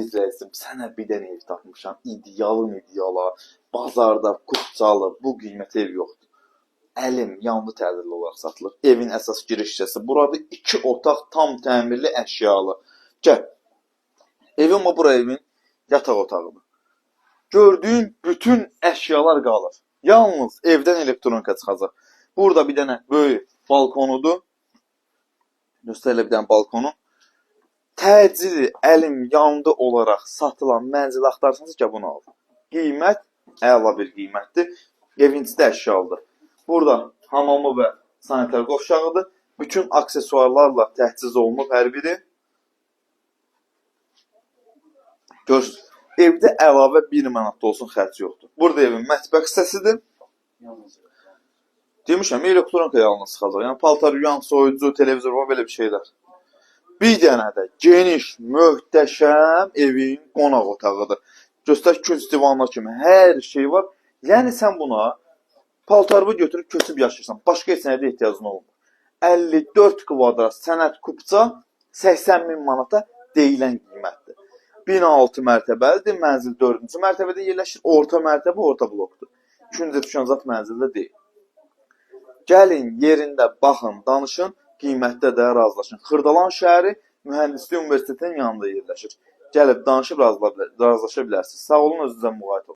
Əziz rəisim, sənə bir dənə ev tapmışam. İdeala, bazarda, Kupçalı, bu qiymət ev yoxdur. Əlim yandı tədbirli olaraq satılır. Evin əsas giriş hissəsi. Burada 2 otaq tam təmirli əşyalı. Gəl. Evin bura evin yataq otağıdır. Gördüyün bütün əşyalar qalır. Yalnız evdən elektronika çıxacaq. Burada bir dənə böyük balkonudur. Göstərilə bir dənə balkonu. Təcili əlim yandı olaraq satılan mənzil axtarsanız ki, bunu al. Qiymət əla bir qiymətdir. Evin içində əşyalıdır. Burada hamamı və sanitar qovşağıdır. Bütün aksesuarlarla təchiz olunub hər biri. Görsün. Evdə əlavə 1 manat da olsun xərc yoxdur. Burada evin mətbəx hissəsidir. Demişəm, elektronika yalnız çıxacaq. Yəni paltar, yuyan, soyucu, televizor və belə bir şeylər. Bir dənə də geniş, möhtəşəm evin qonaq otağıdır. Göstər künc divanlar kimi hər şey var. Yəni sən buna paltarını götürüb köçüb yaşayırsan. Başqa heç nəyə də ehtiyacın olmur. 54 kvadrat sənət kupça 80.000 manata deyilən qiymətdir. Bina 6 mərtəbəlidir. Mənzil 4-cü mərtəbədə yerləşir. Orta mərtəbə orta blokdur. 2-cü düşənzat mənzildə deyil. Gəlin yerində baxın, danışın. Qiymətdə də razılaşın. Xırdalan şəhəri Mühəndislik Universitetinin yanında yerləşir. Gəlib danışıb razılaşa bilərsiniz. Sağ olun, özünüzə müğayət olun.